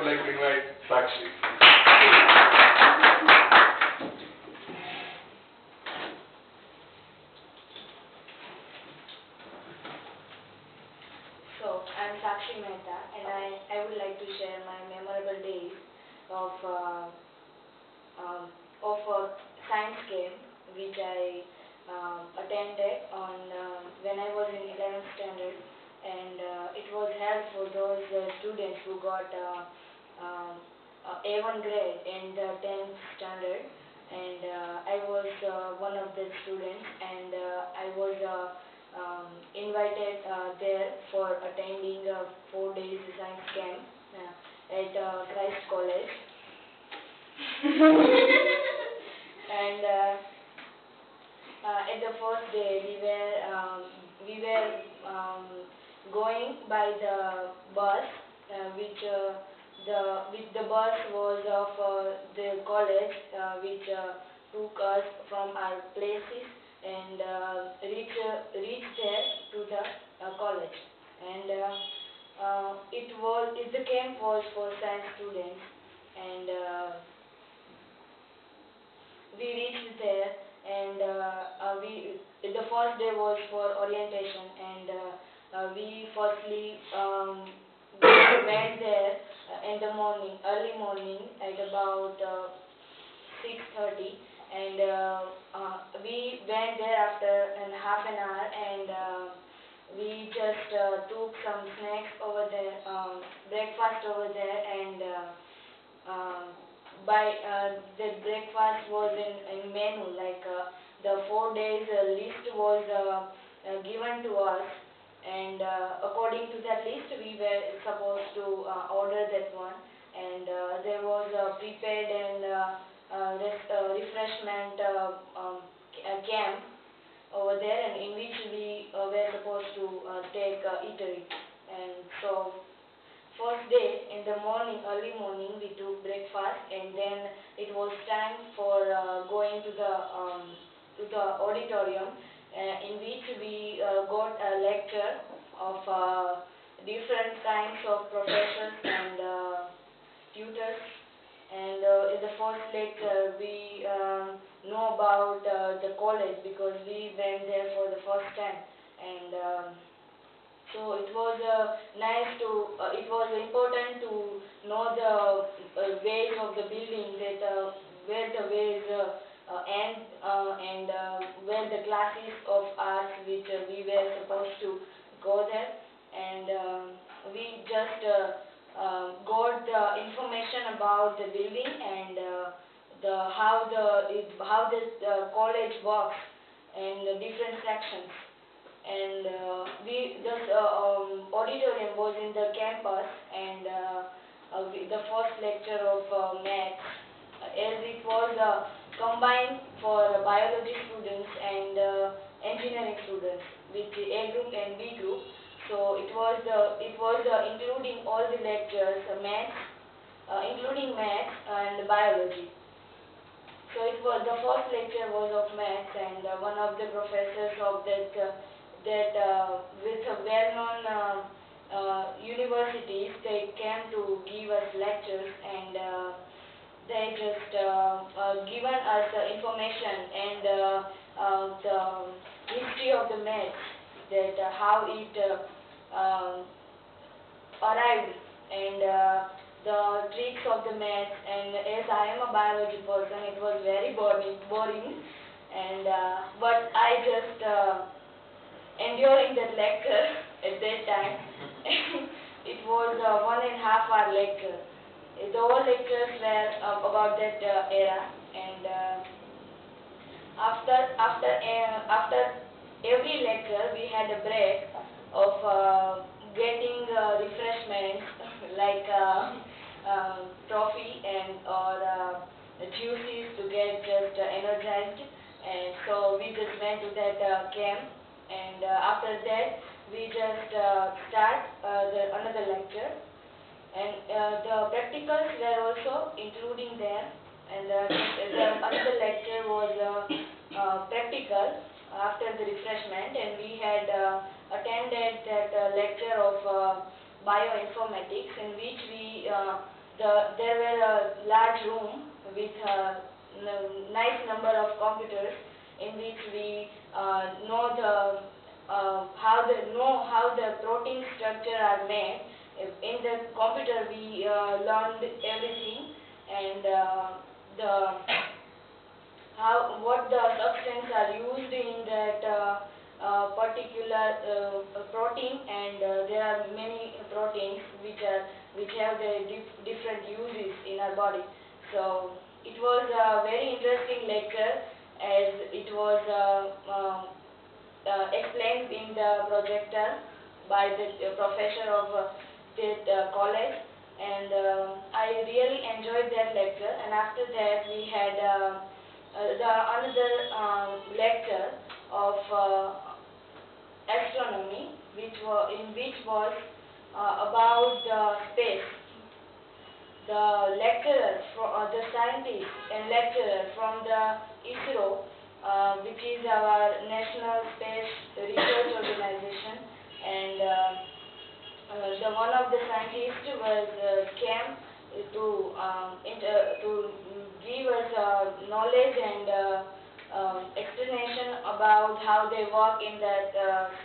like to invite Sakshi. So, I'm Sakshi Mehta, and I would like to share my memorable days of a science camp which I attended on when I was in 11th standard, and it was held for those students who got A1 grade in the 10th standard, and I was one of the students, and I was invited there for attending a 4 days science camp at Christ College. And at the first day we were going by the bus, which the bus was of the college, which took us from our places and reach there to the college. And the camp was for science students, and we reached there, and the first day was for orientation, and we firstly went there in the morning, early morning, at about 6:30, and we went there after half an hour, and we just took some snacks over there, breakfast over there, and uh, the breakfast was in menu, like the 4 days list was given to us, and according to that list we were supposed to order that one, and there was a prepaid and refreshment camp over there, and in which we were supposed to take eatery. And so first day in the morning, early morning, we took breakfast, and then it was time for going to the auditorium, in which we got a lecture of different kinds of professors and tutors. And in the first lecture, we know about the college, because we went there for the first time, and so it was it was important to know the ways of the building, that where the ways end, and where the classes of ours which we were supposed to go there, and we just got the information about the building, and how the college works in the different sections. And auditorium was in the campus, and the first lecture of maths, as it was combined for biology students and engineering students, with A group and B group. So it was including all the lectures, maths, including maths and biology. So it was the first lecture was of maths, and one of the professors of with a well-known universities, they came to give us lectures, and they just given us the information and the history of the maths, that how it arrived, and the tricks of the maths. And as I am a biology person, it was very boring, and but I just enduring that lecture at that time. It was 1.5 hour lecture. The whole lectures were about that era, and after every lecture we had a break of getting refreshments like trophy and or juices to get just energized. And so we just went to that camp, and after that we just start another lecture, and the practicals were also including there, and the another lecture was practical after the refreshment, and we had attended that lecture of bioinformatics, in which we there were a large room with a nice number of computers in which we know how the protein structure are made. In the computer we learned everything, and the what the substance are used in that particular protein, and there are many proteins which have the different uses in our body. So it was a very interesting lecture, as it was explained in the projector by the professor of that college, and I really enjoyed that lecture. And after that we had the another lecture of astronomy, which was about the space. The lecturer, the scientist and lecturer from the ISRO, which is our National Space Research Organization, and the one of the scientists was came to give us knowledge and explanation about how they work in that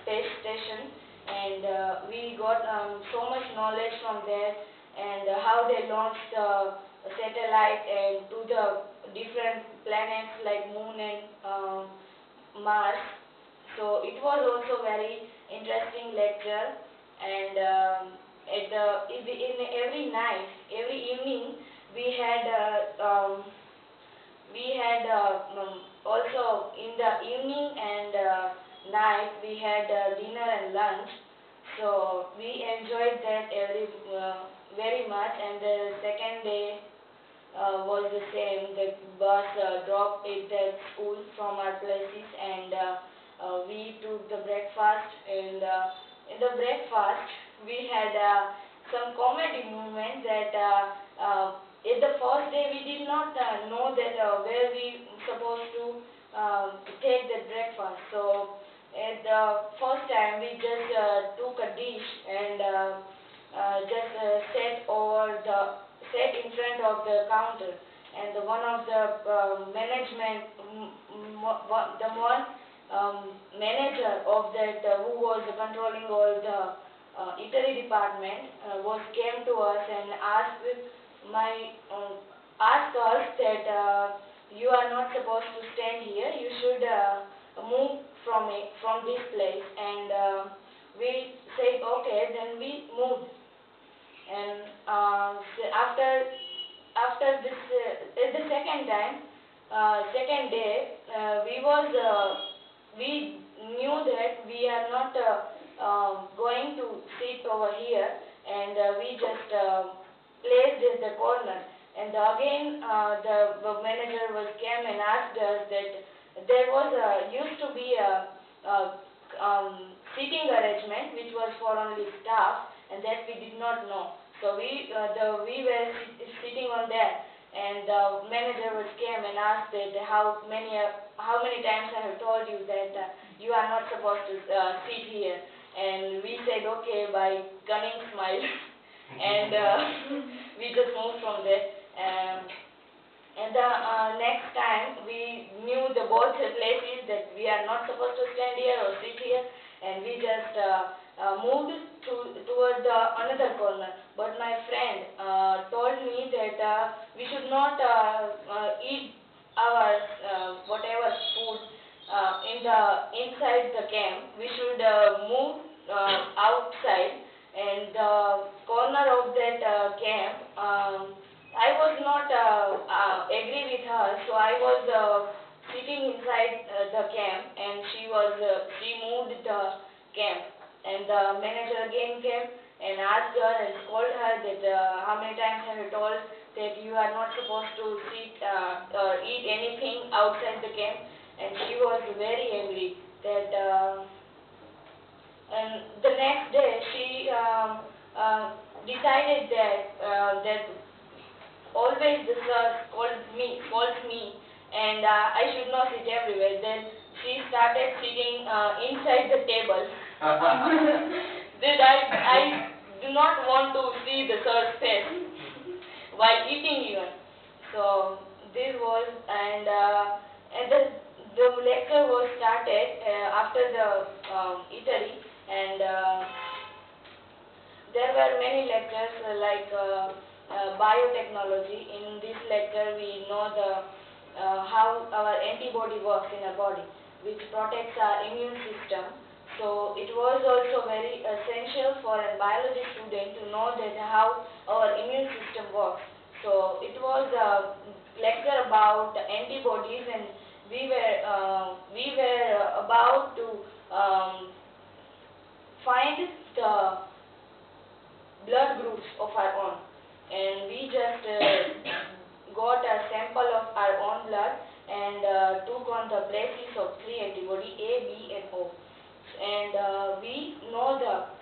space station, and we got so much knowledge from there, and how they launched the satellite and to the different planets like Moon and Mars. So it was also very interesting lecture, and in every night, every evening, we had also in the evening and night we had dinner and lunch. So we enjoyed that very much, and the second day was the same. The bus dropped at that school from our places, and we took the breakfast. And in the breakfast, we had some comedy movement that at the first day we did not know that where we supposed to take the breakfast. So at the first time we just took a dish and just sat in front of the counter, and one of the management the one manager of that who was controlling all the eatery department came to us and asked us that you are not supposed to stand here, you should move from this place, and we said okay, then we moved. And after this the second time, second day, we knew that we are not going to sit over here, and we just placed in the corner. And again the manager came and asked us that there was used to be a seating arrangement which was for only staff, and that we did not know. So we were sitting on that, and the manager came and asked that how many times I have told you that you are not supposed to sit here. And we said okay by cunning smile, and we just moved from there. And the next time we knew the both places that we are not supposed to stand here or sit here, and we just moved toward the another corner. But my friend told me that we should not eat our whatever food inside the camp. We should move outside, and the corner of that camp. I was not agree with her, so I was sitting inside the camp, and she moved the camp, and the manager again came and asked her and scolded her that how many times have you told that you are not supposed to sit or eat anything outside the camp. And she was very angry that and the next day she decided that always the sir scolds me, and I should not sit everywhere. Then she started sitting inside the table. That I do not want to see the sir's face. while eating even. So this was and the lecture was started after the eatery and there were many lectures biotechnology. In this lecture, we know the how our antibody works in our body, which protects our immune system. So it was also very essential for a biology student to know that how our immune system works. So it was a lecture about antibodies, and we were about to find the blood groups of our own, and we just got a sample of our own blood and took on the places of three antibody A, B and O, and we know that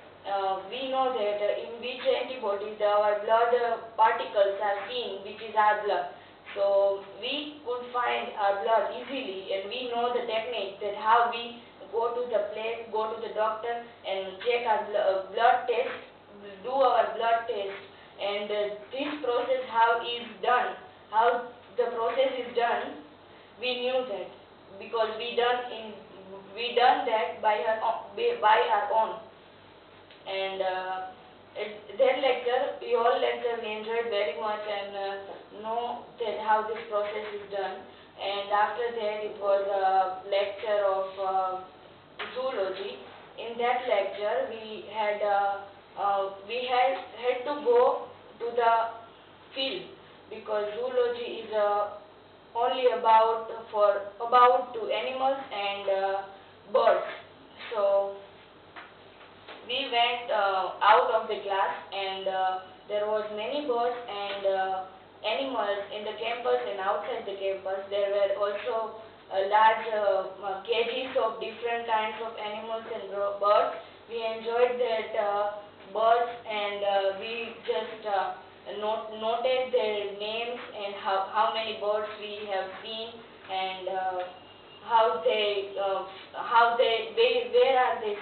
in which antibody our blood particles are seen, which is our blood. So we could find our blood easily, and we know the technique that how we go to the place, go to the doctor and check our blood test, do our blood test, and this process how the process is done, we knew that because we done that by our own. And their lecture, your lecture, we enjoyed very much and know that how this process is done. And after that, it was a lecture of zoology. In that lecture, we had to go to the field because zoology is only about to animals and birds. So we went out of the class, and there was many birds and animals in the campus and outside the campus. There were also large cages of different kinds of animals and birds. We enjoyed that birds, and we just noted their names and how many birds we have seen, and where are they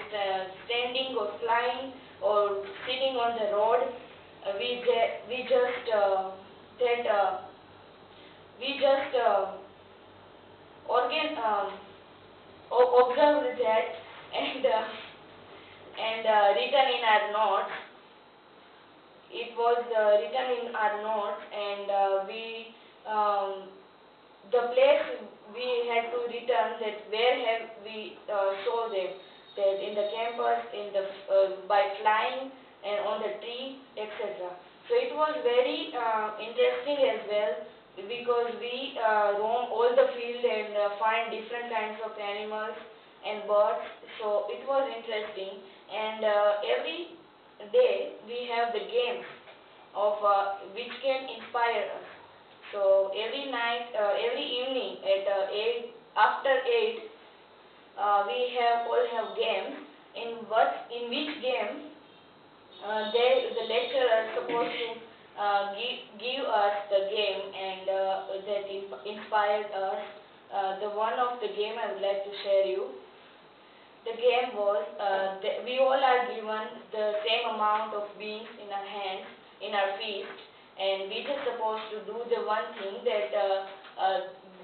standing or flying or sitting on the road. We just that we just organ observed that and written in our notes. It was written in our notes, and we the place we had to return that where have we saw them, that in the campus, in the by flying and on the tree, etc. So it was very interesting as well because we roam all the field and find different kinds of animals and birds. So it was interesting, and every day we have the games of which can inspire us. So every night, every evening at 8, after 8, we all have games. In which game the lecturer is supposed to give us the game, and that inspired us. The one of the game I would like to share you. The game was we all are given the same amount of beans in our hands, in our feast, and we just supposed to do the one thing that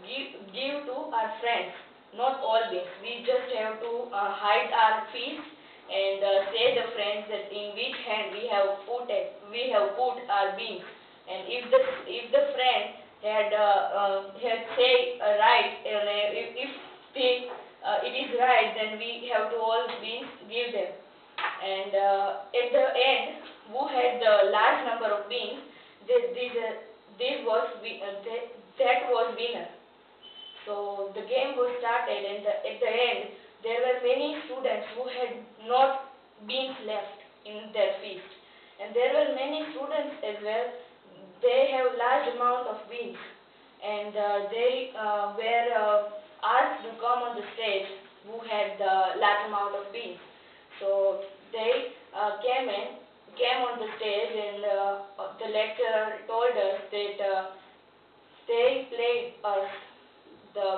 give to our friends, not all beans. We just have to hide our feast and say the friends that in which hand we have put our beans, and if the friend had say right, and if they it is right, then we have to all beans give them. And at the end, who had the large number of beans, this was that was winner. So the game was started, and at the end, there were many students who had not beans left in their feast, and there were many students as well. They have large amount of beans, and they were asked to come on the stage who had the large amount of beans. So they came on the stage, and the lecturer told us that they played us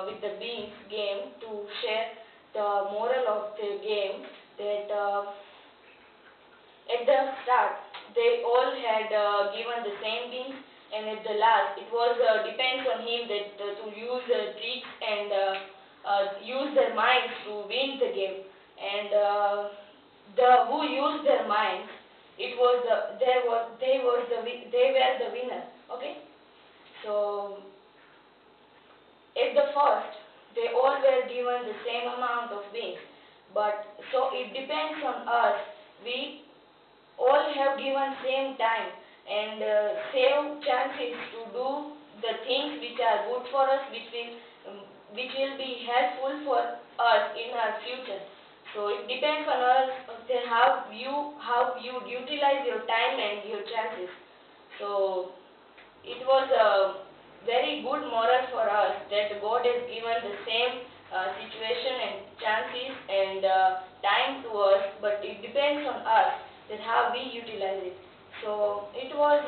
with the beans game to share the moral of the game, that at the start they all had given the same beans, and at the last it was depends on him that to use tricks and use their minds to win the game. And the who used their minds, it was they were the winner. Okay, so at the first they all were given the same amount of wins, but so it depends on us. We all have given same time and same chances to do the things which are good for us, which will be helpful for us in our future. So it depends on us how you utilize your time and your chances. So it was a very good moral for us that God has given the same situation and chances and time to us, but it depends on us that how we utilize it. So it was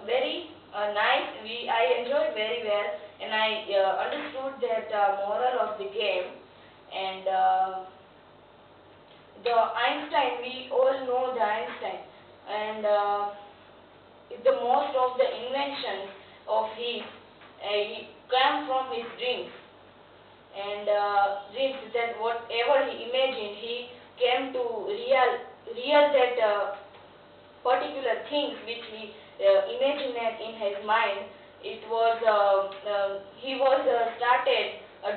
very nice. I enjoyed very well, and I understood that moral of the game. And the Einstein, we all know the Einstein, and the most of the inventions of his he came from his dreams, and dreams that whatever he imagined, he came to real that particular things which he imagined in his mind. It was he was started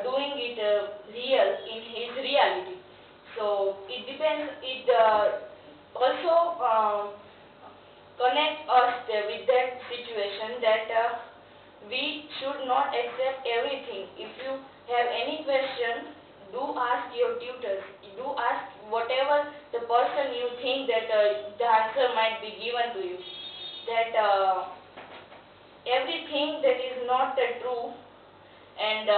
doing it real in his reality. So it depends. It also connect us with that situation that we should not accept everything. If you have any question, do ask your tutors. Do ask whatever the person you think that the answer might be given to you. That everything that is not true and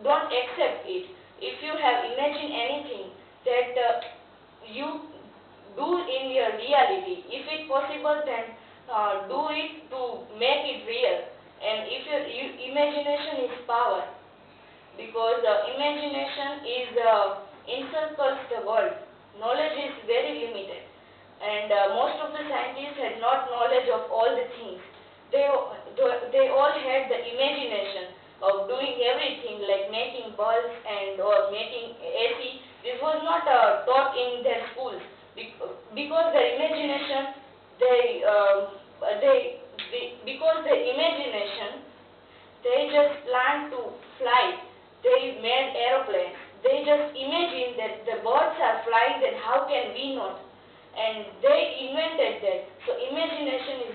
don't accept it. If you have imagined anything that you do in your reality, if it's possible, then do it to make it real. And if your imagination is power, because imagination is encircles the world. Knowledge is very limited, and most of the scientists had not knowledge of all the things. They all had the imagination of doing everything, like making bulbs and or making AC. This was not taught in their schools because their imagination, because their imagination, they just planned to fly. They made aeroplanes. They just imagined that the birds are flying, then how can we not? And they invented that. So imagination is